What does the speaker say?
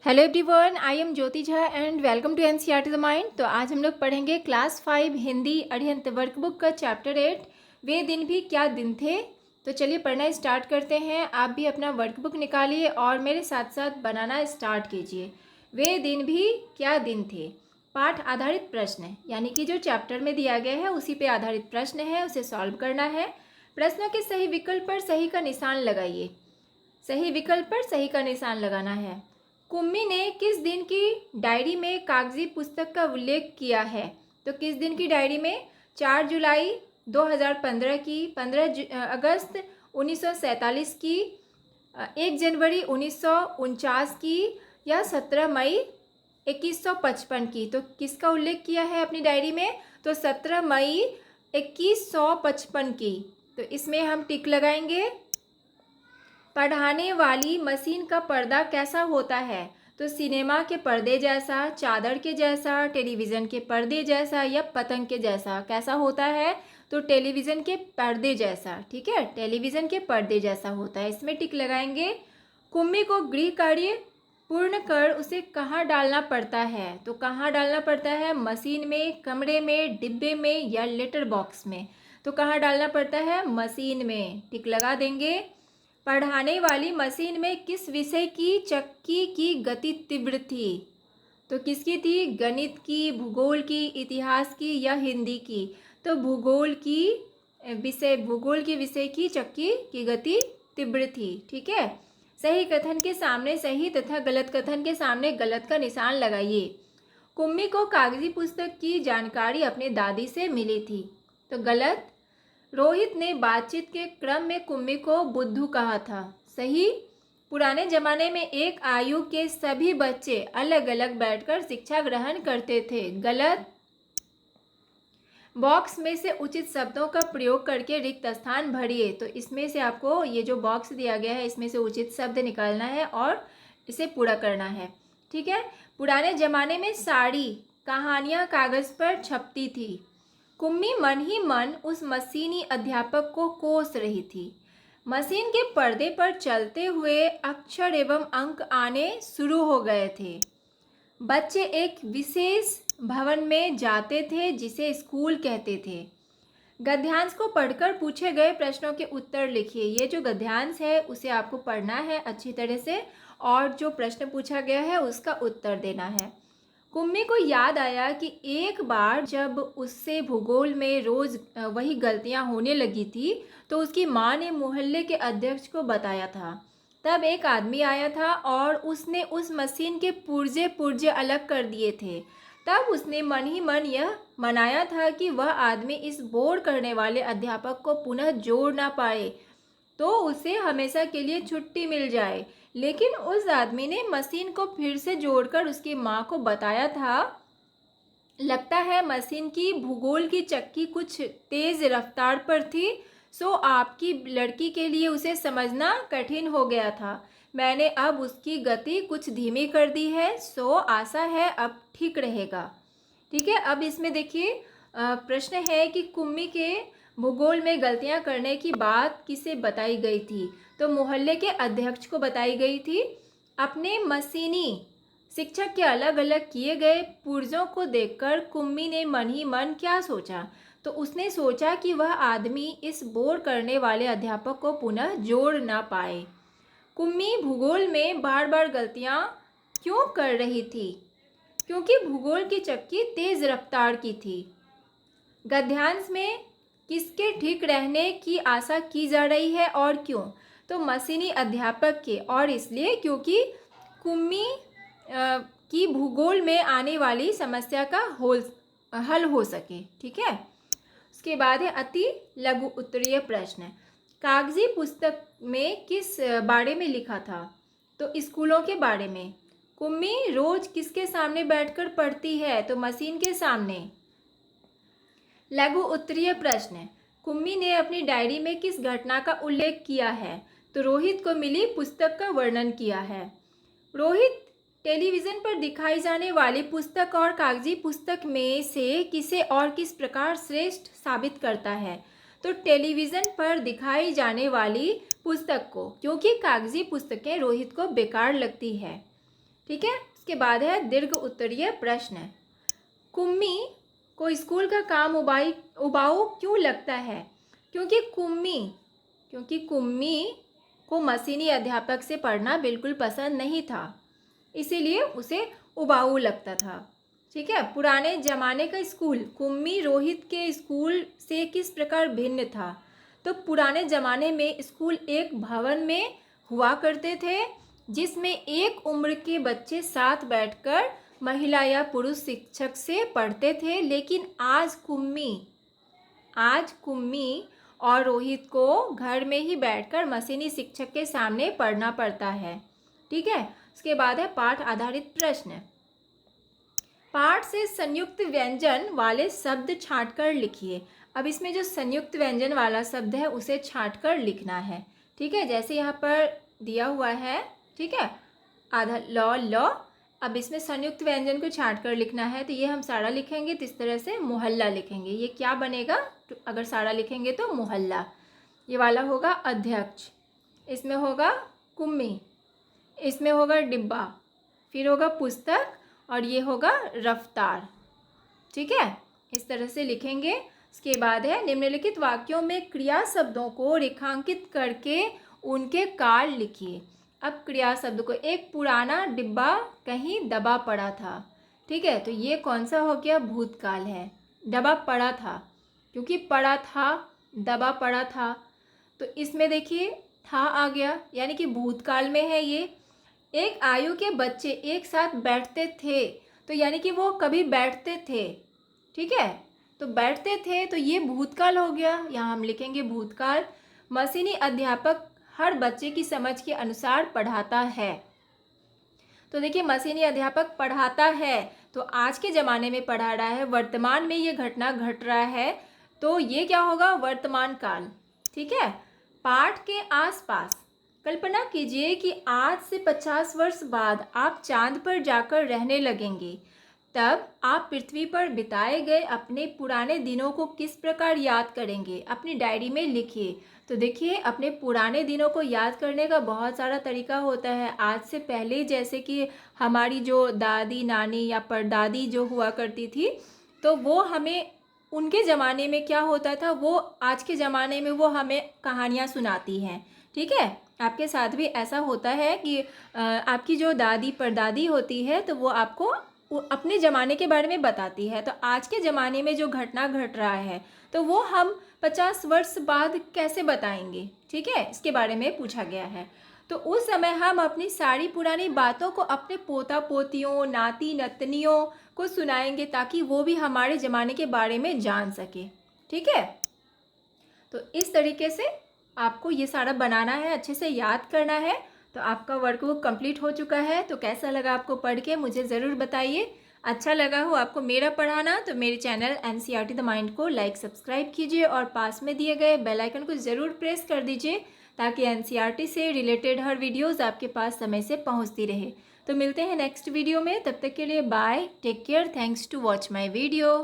Hello everyone, I am Jyoti Jha and welcome to NCERT the mind. तो आज हम लोग पढ़ेंगे क्लास 5 हिंदी अड़ियंत वर्कबुक का चैप्टर 8 वे दिन भी क्या दिन थे। तो चलिए पढ़ना स्टार्ट करते हैं। आप भी अपना वर्कबुक निकालिए और मेरे साथ साथ बनाना स्टार्ट कीजिए। वे दिन भी क्या दिन थे, पाठ आधारित प्रश्न, यानी कि जो चैप्टर में दिया गया है उसी पे आधारित प्रश्न है, उसे सॉल्व करना है। प्रश्नों के सही विकल्प पर सही का निशान लगाइए। सही विकल्प पर सही का निशान लगाना है। कुम्मी ने किस दिन की डायरी में कागजी पुस्तक का उल्लेख किया है? तो किस दिन की डायरी में? 4 जुलाई 2015 की, 15 अगस्त 1947 की, 1 जनवरी 1949 की, या 17 मई 2155 की। तो किसका उल्लेख किया है अपनी डायरी में? तो 17 मई 2155 की। तो इसमें हम टिक लगाएंगे। पढ़ाने वाली मशीन का पर्दा कैसा होता है? तो सिनेमा के पर्दे जैसा, चादर के जैसा, टेलीविज़न के पर्दे जैसा, या पतंग के जैसा। कैसा होता है? तो टेलीविज़न के पर्दे जैसा। ठीक है, टेलीविज़न के पर्दे जैसा होता है। इसमें टिक लगाएंगे। कुम्मी को गृह कार्य पूर्ण कर उसे कहाँ डालना पड़ता है? तो कहाँ डालना पड़ता है? मशीन में, कमरे में, डिब्बे में, या लेटर बॉक्स में। तो कहाँ डालना पड़ता है? मशीन में। टिक लगा देंगे। पढ़ाने वाली मशीन में किस विषय की चक्की की गति तीव्र थी? तो किसकी थी? गणित की, भूगोल की, इतिहास की, या हिंदी की। तो भूगोल के विषय की चक्की की गति तीव्र थी। ठीक है। सही कथन के सामने सही तथा गलत कथन के सामने गलत का निशान लगाइए। कुम्मी को कागजी पुस्तक की जानकारी अपने दादी से मिली थी। तो गलत। रोहित ने बातचीत के क्रम में कुम्मी को बुद्धू कहा था। सही। पुराने जमाने में एक आयु के सभी बच्चे अलग अलग बैठकर शिक्षा ग्रहण करते थे। गलत। बॉक्स में से उचित शब्दों का प्रयोग करके रिक्त स्थान भरिए। तो इसमें से आपको ये जो बॉक्स दिया गया है इसमें से उचित शब्द निकालना है और इसे पूरा करना है। ठीक है। पुराने जमाने में साड़ी कहानियाँ कागज पर छपती थी। कुम्मी मन ही मन उस मशीनी अध्यापक को कोस रही थी। मशीन के पर्दे पर चलते हुए अक्षर एवं अंक आने शुरू हो गए थे। बच्चे एक विशेष भवन में जाते थे जिसे स्कूल कहते थे। गद्यांश को पढ़कर पूछे गए प्रश्नों के उत्तर लिखिए। ये जो गद्यांश है उसे आपको पढ़ना है अच्छी तरह से और जो प्रश्न पूछा गया है उसका उत्तर देना है। कुम्मी को याद आया कि एक बार जब उससे भूगोल में रोज़ वही गलतियां होने लगी थी तो उसकी माँ ने मोहल्ले के अध्यक्ष को बताया था। तब एक आदमी आया था और उसने उस मशीन के पुर्जे पुर्जे अलग कर दिए थे। तब उसने मन ही मन यह मनाया था कि वह आदमी इस बोर करने वाले अध्यापक को पुनः जोड़ ना पाए तो उसे हमेशा के लिए छुट्टी मिल जाए। लेकिन उस आदमी ने मशीन को फिर से जोड़कर उसकी माँ को बताया था। लगता है मशीन की भूगोल की चक्की कुछ तेज रफ्तार पर थी, सो आपकी लड़की के लिए उसे समझना कठिन हो गया था। मैंने अब उसकी गति कुछ धीमी कर दी है, सो आशा है अब ठीक रहेगा। ठीक है। अब इसमें देखिए प्रश्न है कि कुम्मी के भूगोल में गलतियां करने की बात किसे बताई गई थी? तो मोहल्ले के अध्यक्ष को बताई गई थी। अपने मशीनी शिक्षक के अलग अलग किए गए पुर्जों को देखकर कुम्मी ने मन ही मन क्या सोचा? तो उसने सोचा कि वह आदमी इस बोर करने वाले अध्यापक को पुनः जोड़ ना पाए। कुम्मी भूगोल में बार बार गलतियां क्यों कर रही थी? क्योंकि भूगोल की चक्की तेज रफ्तार की थी। गद्यांश में किसके ठीक रहने की आशा की जा रही है और क्यों? तो मशीनी अध्यापक के, और इसलिए क्योंकि कुम्मी की भूगोल में आने वाली समस्या का हल हो सके। ठीक है। उसके बाद है अति लघु उत्तरीय प्रश्न। कागजी पुस्तक में किस बारे में लिखा था? तो स्कूलों के बारे में। कुम्मी रोज किसके सामने बैठकर पढ़ती है? तो मशीन के सामने। लघु उत्तरीय प्रश्न। कुम्मी ने अपनी डायरी में किस घटना का उल्लेख किया है? तो रोहित को मिली पुस्तक का वर्णन किया है। रोहित टेलीविज़न पर दिखाई जाने वाली पुस्तक और कागजी पुस्तक में से किसे और किस प्रकार श्रेष्ठ साबित करता है? तो टेलीविज़न पर दिखाई जाने वाली पुस्तक को, क्योंकि कागजी पुस्तकें रोहित को बेकार लगती है। ठीक है। उसके बाद है दीर्घ उत्तरीय प्रश्न। कुम्मी को स्कूल का काम उबाऊ क्यों लगता है? क्योंकि कुम्मी को मशीनी अध्यापक से पढ़ना बिल्कुल पसंद नहीं था, इसीलिए उसे उबाऊ लगता था। ठीक है। पुराने जमाने का स्कूल कुम्मी रोहित के स्कूल से किस प्रकार भिन्न था? तो पुराने जमाने में स्कूल एक भवन में हुआ करते थे, जिसमें एक उम्र के बच्चे साथ बैठकर महिला या पुरुष शिक्षक से पढ़ते थे। लेकिन आज कुम्मी और रोहित को घर में ही बैठकर मशीनी शिक्षक के सामने पढ़ना पड़ता है। ठीक है। उसके बाद है पाठ आधारित प्रश्न। पाठ से संयुक्त व्यंजन वाले शब्द छांटकर लिखिए। अब इसमें जो संयुक्त व्यंजन वाला शब्द है उसे छांटकर लिखना है। ठीक है। जैसे यहाँ पर दिया हुआ है, ठीक है, आधा लॉ। अब इसमें संयुक्त व्यंजन को छांट कर लिखना है, तो ये हम सारा लिखेंगे तो इस तरह से मोहल्ला लिखेंगे। ये क्या बनेगा? तो अगर सारा लिखेंगे तो मोहल्ला। ये वाला होगा अध्यक्ष, इसमें होगा कुम्मी, इसमें होगा डिब्बा, फिर होगा पुस्तक और ये होगा रफ्तार। ठीक है। इस तरह से लिखेंगे। इसके बाद है निम्नलिखित वाक्यों में क्रिया शब्दों को रेखांकित करके उनके काल लिखिए। अब क्रिया शब्द को, एक पुराना डिब्बा कहीं दबा पड़ा था। ठीक है। तो ये कौन सा हो गया? भूतकाल है। दबा पड़ा था, क्योंकि पड़ा था, दबा पड़ा था, तो इसमें देखिए था आ गया, यानी कि भूतकाल में है ये। एक आयु के बच्चे एक साथ बैठते थे, तो यानी कि वो कभी बैठते थे। ठीक है। तो बैठते थे, तो ये भूतकाल हो गया, यहाँ हम लिखेंगे भूतकाल। मशीनी अध्यापक हर बच्चे की समझ के अनुसार पढ़ाता है। तो देखिए मशीनी अध्यापक पढ़ाता है, तो आज के ज़माने में पढ़ा रहा है, वर्तमान में ये घटना घट रहा है, तो ये क्या होगा? वर्तमान काल। ठीक है। पाठ के आसपास कल्पना कीजिए कि आज से 50 वर्ष बाद आप चांद पर जाकर रहने लगेंगे। तब आप पृथ्वी पर बिताए गए अपने पुराने दिनों को किस प्रकार याद करेंगे? अपनी डायरी में लिखिए। तो देखिए अपने पुराने दिनों को याद करने का बहुत सारा तरीका होता है। आज से पहले जैसे कि हमारी जो दादी नानी या परदादी जो हुआ करती थी, तो वो हमें उनके ज़माने में क्या होता था, वो आज के ज़माने में वो हमें कहानियाँ सुनाती हैं। ठीक है। आपके साथ भी ऐसा होता है कि आपकी जो दादी परदादी होती है, तो वो आपको अपने ज़माने के बारे में बताती है। तो आज के ज़माने में जो घटना घट रहा है, तो वो हम 50 वर्ष बाद कैसे बताएंगे? ठीक है। इसके बारे में पूछा गया है। तो उस समय हम अपनी सारी पुरानी बातों को अपने पोता पोतियों, नाती नतनियों को सुनाएंगे, ताकि वो भी हमारे ज़माने के बारे में जान सके। ठीक है। तो इस तरीके से आपको ये सारा बनाना है, अच्छे से याद करना है। तो आपका वर्कबुक कंप्लीट हो चुका है। तो कैसा लगा आपको पढ़ के मुझे ज़रूर बताइए। अच्छा लगा हो आपको मेरा पढ़ाना, तो मेरे चैनल NCERT द माइंड को लाइक सब्सक्राइब कीजिए और पास में दिए गए बेल आइकन को ज़रूर प्रेस कर दीजिए, ताकि NCERT से रिलेटेड हर वीडियोज़ आपके पास समय से पहुँचती रहे। तो मिलते हैं नेक्स्ट वीडियो में, तब तक के लिए bye, take care, thanks to watch my video.